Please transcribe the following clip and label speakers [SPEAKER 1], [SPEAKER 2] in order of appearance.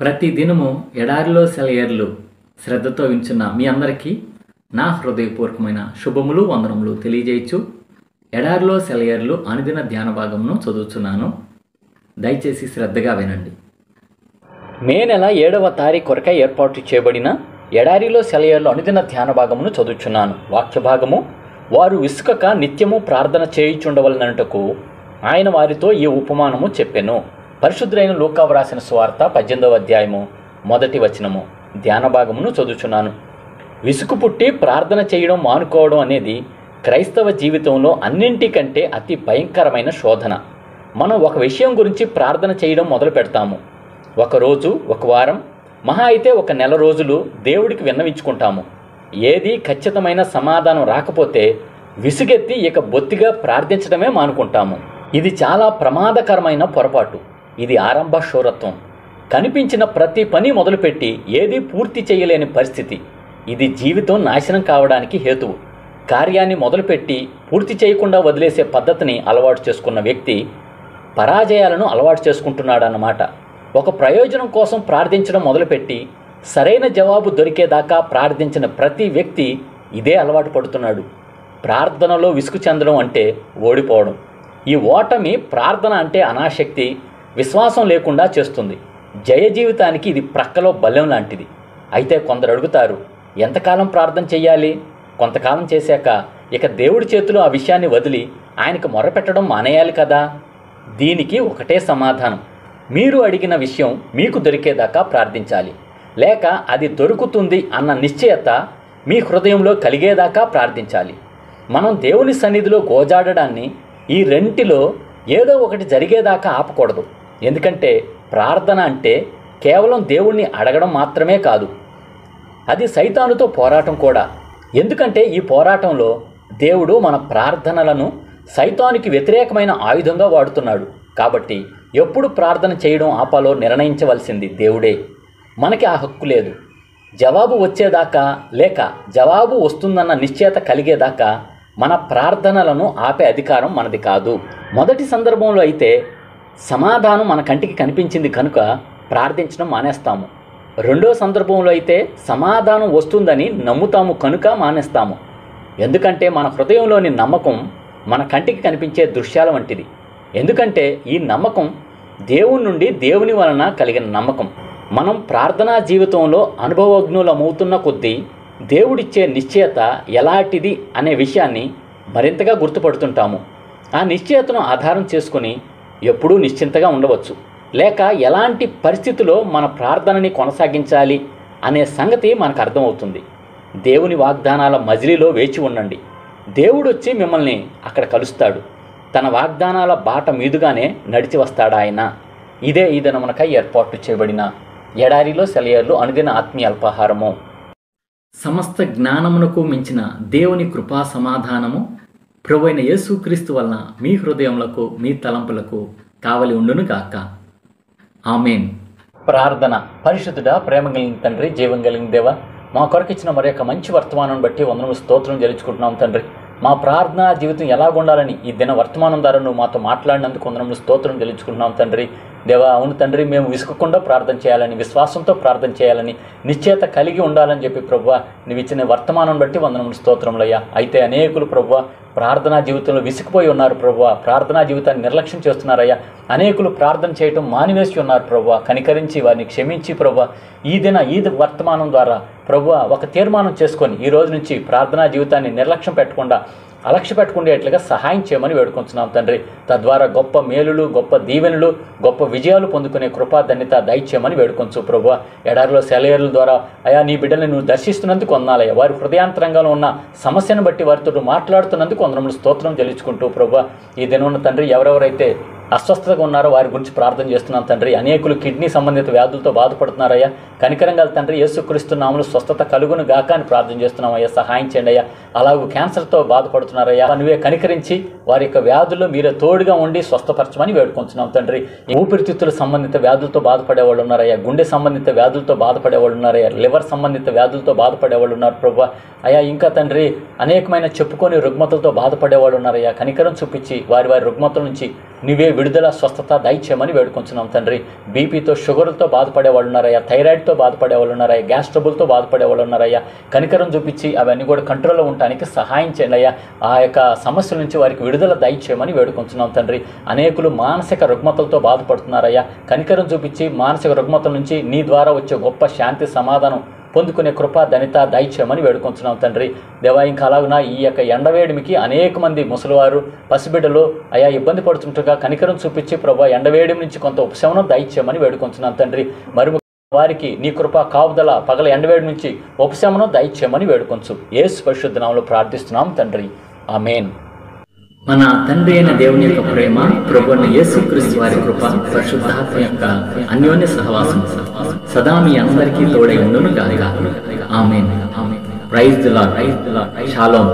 [SPEAKER 1] ప్రతి దినము ఎడారిలో సెలయేర్లు శ్రద్ధతో వింటున్న మీ అందరికీ నా హృదయపూర్వకమైన శుభములు వందనములు తెలియజేయచ్చు. ఎడారిలో సెలయేర్లు అనుదిన ధ్యాన భాగమును చదువుతున్నాను. దయచేసి శ్రద్ధగా వినండి. మే నెల 7వ తారీఖు కొరకై ఏర్పాటు చేయబడిన ఎడారిలో సెలయేర్లు అనుదిన ధ్యాన భాగమును చదువుచున్నాను. వాక్య భాగము: వారు విసుకక నిత్యము ప్రార్థన చేయుచుండవలనటకు ఆయన వారితో ఈ ఉపమానము చెప్పెను. పరిశుద్ధులైన లూకా వ్రాసిన సువార్త 18వ అధ్యాయము 1వ వచనము. ధ్యాన భాగమును చదువుచున్నాను. విసుగు పుట్టి ప్రార్థన చేయడం మానుకోవడం అనేది క్రైస్తవ జీవితంలో అన్నింటికంటే అతి భయంకరమైన శోధన. మనం ఒక విషయం గురించి ప్రార్థన చేయడం మొదలు పెడతాము. ఒకరోజు, ఒక వారం, మహా అయితే ఒక నెల రోజులు దేవుడికి విన్నవించుకుంటాము. ఏది ఖచ్చితమైన సమాధానం రాకపోతే విసుగెత్తి ఇక బొత్తిగా ప్రార్థించడమే మానుకుంటాము. ఇది చాలా ప్రమాదకరమైన పొరపాటు. ఇది ఆరంభ శూరత్వం. కనిపించిన ప్రతి పని మొదలుపెట్టి ఏదీ పూర్తి చేయలేని పరిస్థితి. ఇది జీవితం నాశనం కావడానికి హేతువు. కార్యాన్ని మొదలుపెట్టి పూర్తి చేయకుండా వదిలేసే పద్ధతిని అలవాటు చేసుకున్న వ్యక్తి పరాజయాలను అలవాటు చేసుకుంటున్నాడన్నమాట. ఒక ప్రయోజనం కోసం ప్రార్థించడం మొదలుపెట్టి సరైన జవాబు దొరికేదాకా ప్రార్థించిన ప్రతి వ్యక్తి ఇదే అలవాటు పడుతున్నాడు. ప్రార్థనలో విసుగు చెందడం అంటే ఓడిపోవడం. ఈ ఓటమి ప్రార్థన అంటే అనాసక్తి, విశ్వాసం లేకుండా చేస్తుంది. జయ జీవితానికి ఇది ప్రక్కలో బల్లెం లాంటిది. అయితే కొందరు అడుగుతారు, ఎంతకాలం ప్రార్థన చెయ్యాలి? కొంతకాలం చేశాక ఇక దేవుడి చేతిలో ఆ విషయాన్ని వదిలి ఆయనకు మొరపెట్టడం మానేయాలి కదా? దీనికి ఒకటే సమాధానం: మీరు అడిగిన విషయం మీకు దొరికేదాకా ప్రార్థించాలి, లేక అది దొరుకుతుంది అన్న నిశ్చయత మీ హృదయంలో కలిగేదాకా ప్రార్థించాలి. మనం దేవుని సన్నిధిలో గోజాడడాన్ని ఈ రెంటిలో ఏదో ఒకటి జరిగేదాకా ఆపకూడదు. ఎందుకంటే ప్రార్థన అంటే కేవలం దేవుణ్ణి అడగడం మాత్రమే కాదు, అది సైతానుతో పోరాటం కూడా. ఎందుకంటే ఈ పోరాటంలో దేవుడు మన ప్రార్థనలను సైతానికి వ్యతిరేకమైన ఆయుధంగా వాడుతున్నాడు. కాబట్టి ఎప్పుడు ప్రార్థన చేయడం ఆపాలో నిర్ణయించవలసింది దేవుడే. మనకి ఆ హక్కు లేదు. జవాబు వచ్చేదాకా, లేక జవాబు వస్తుందన్న నిశ్చయత కలిగేదాకా మన ప్రార్థనలను ఆపే అధికారం మనది కాదు. మొదటి సందర్భంలో అయితే సమాధానం మన కంటికి కనిపించింది కనుక ప్రార్థించడం మానేస్తాము. రెండో సందర్భంలో అయితే సమాధానం వస్తుందని నమ్ముతాము కనుక మానేస్తాము. ఎందుకంటే మన హృదయంలోని నమ్మకం మన కంటికి కనిపించే దృశ్యాల వంటిది. ఎందుకంటే ఈ నమ్మకం దేవుని నుండి, దేవుని వలన కలిగిన నమ్మకం. మనం ప్రార్థనా జీవితంలో అనుభవజ్ఞులమవుతున్న కొద్దీ దేవుడిచ్చే నిశ్చయత ఎలాంటిది అనే విషయాన్ని మరింతగా గుర్తుపడుతుంటాము. ఆ నిశ్చయతను ఆధారం చేసుకుని ఎప్పుడూ నిశ్చింతగా ఉండవచ్చు, లేక ఎలాంటి పరిస్థితిలో మన ప్రార్థనని కొనసాగించాలి అనే సంగతి మనకు అర్థమవుతుంది. దేవుని వాగ్దానాల మజిలీలో వేచి ఉండండి. దేవుడు వచ్చి మిమ్మల్ని అక్కడ కలుస్తాడు. తన వాగ్దానాల బాట మీదుగానే నడిచి వస్తాడు ఆయన. ఇదే ఈ దినమునకై ఏర్పాటు చేయబడిన ఎడారిలో సెలయేర్లు అనుదిన ఆత్మీయ అల్పాహారము. సమస్త జ్ఞానమునకు మించిన దేవుని కృపా సమాధానము ప్రభువైన యేసుక్రీస్తు వలన మీ హృదయములకు, మీ తలంపులకు కావలి ఉండును గాక. ఆమేన్. ప్రార్థన. పరిశుద్ధుడా, ప్రేమ కలిగిన తండ్రి, జీవం కలిగిన దేవ, మా కొరకు ఇచ్చిన మరి యొక్క మంచి వర్తమానం బట్టి వందనము స్తోత్రం చెల్లించుకుంటున్నాం తండ్రి. మా ప్రార్థనా జీవితం ఎలాగుండాలని ఈ దిన వర్తమానం ద్వారా నువ్వు మాతో మాట్లాడినందుకు వందనము స్తోత్రం చెల్లించుకుంటున్నాం తండ్రి. దేవా, అవును తండ్రి, మేము విసుగకుండా ప్రార్థన చేయాలని, విశ్వాసంతో ప్రార్థన చేయాలని, నిశ్చయత కలిగి ఉండాలని చెప్పి ప్రభువా నువ్వు ఇచ్చిన వర్తమానం బట్టి వందనములు స్తోత్రములయ్యా. అయితే అనేకులు ప్రభువా ప్రార్థనా జీవితంలో విసిగిపోయి ఉన్నారు ప్రభువా. ప్రార్థనా జీవితాన్ని నిర్లక్ష్యం చేస్తున్నారయ్యా. అనేకులు ప్రార్థన చేయటం మానివేసి ఉన్నారు ప్రభువా. కనికరించి వారిని క్షమించి ప్రభువా ఈ వర్తమానం ద్వారా ప్రభువా ఒక తీర్మానం చేసుకొని ఈ రోజు నుంచి ప్రార్థనా జీవితాన్ని నిర్లక్ష్యం పెట్టకుండా, అలక్ష్య పెట్టుకునేట్లుగా సహాయం చేయమని వేడుకొంచున్నాం తండ్రి. తద్వారా గొప్ప మేలులు, గొప్ప దీవెనలు, గొప్ప విజయాలు పొందుకునే కృపా ధన్యత దయచేయమని వేడుకొంచు ప్రభువా. ఎడారిలో సెలయేర్ల ద్వారా అయా నీ బిడ్డల్ని నువ్వు దర్శిస్తున్నందుకు వందనాలయ్యా. వారి హృదయాంతరంగాలో ఉన్న సమస్యను బట్టి వారితో మాట్లాడుతున్నందుకు వందనములు స్తోత్రం చెల్లించుకుంటూ ప్రభువా ఈ దినమున తండ్రి ఎవరెవరైతే అస్వస్థతగా ఉన్నారో వారి గురించి ప్రార్థన చేస్తున్నాం తండ్రి. అనేకులు కిడ్నీ సంబంధిత వ్యాధులతో బాధపడుతున్నారయ్యా. కనికరంగా తండ్రి యేసుక్రీస్తు నామములో స్వస్థత కలుగును గాక అని ప్రార్థన చేస్తున్నామయ్యా. సహాయం చేయండి అయ్యా. అలాగే క్యాన్సర్తో బాధపడుతున్నారయ్యా. నువ్వే కనికరించి వారి యొక్క వ్యాధుల్లో మీరే తోడుగా ఉండి స్వస్థపరచమని వేడుకుంటున్నాం తండ్రి. ఊపిరితిత్తుల సంబంధిత వ్యాధులతో బాధపడే వాళ్ళు ఉన్నారయ్యా. గుండె సంబంధిత వ్యాధులతో బాధపడే వాళ్ళు ఉన్నారయ్యా. లివర్ సంబంధిత వ్యాధులతో బాధపడే వాళ్ళు ఉన్నారు ప్రభువా. అయ్యా ఇంకా తండ్రి అనేకమైన చెప్పుకొని రుగ్మతలతో బాధపడే వాళ్ళు ఉన్నారయ్యా. కనికరం చూపించి వారి రుగ్మతల నుంచి నువ్వే విడుదల స్వస్థత దయచేయమని వేడుకొంచున్నాం తండ్రి. బీపీతో షుగర్తో బాధపడే వాళ్ళు ఉన్నారయ్యా, థైరాయిడ్తో బాధపడే వాళ్ళు ఉన్నారయ్యా, గ్యాస్ ట్రబుల్తో బాధపడే వాళ్ళు ఉన్నారయ్యా. కనికరం చూపించి అవన్నీ కూడా కంట్రోల్లో ఉండడానికి సహాయం చేయండి అయ్యా. ఆ యొక్క సమస్యల నుంచి వారికి విడుదల దయచేయమని వేడుకొంచున్నాం తండ్రి. అనేకులు మానసిక రుగ్మతలతో బాధపడుతున్నారయ్యా. కనికరం చూపించి మానసిక రుగ్మతల నుంచి నీ ద్వారా వచ్చే గొప్ప శాంతి సమాధానం పొందుకునే కృప ధనిత దయచేయమని వేడుకొంచున్నాం తండ్రి. దేవా, ఇంకా అలాగున ఈ యొక్క ఎండవేడిమికి అనేక మంది ముసలివారు పసిబిడ్డలు అయా ఇబ్బంది పడుతుండగా కనికరం చూపించి ప్రభా ఎండవేడిమి నుంచి కొంత ఉపశమనం దయచేయమని వేడుకొంచున్నాం తండ్రి. మరి వారికి నీ కృప కాపుదల పగల ఎండవేడి నుంచి ఉపశమనం దయచేయమని వేడుకొంచు. యేసు పరిశుద్ధ నామములో ప్రార్థిస్తున్నాం తండ్రి. ఆమేన్. మన తండ్రి అయిన దేవుని యొక్క ప్రేమ, ప్రభువైన యేసుక్రీస్తు వారి కృప, పరిశుద్ధాత్మ యొక్క అన్యోన్య సహవాసం సదా మీ అందరికీ తోడై ఉండును గాక. Amen. Praise the Lord. Shalom.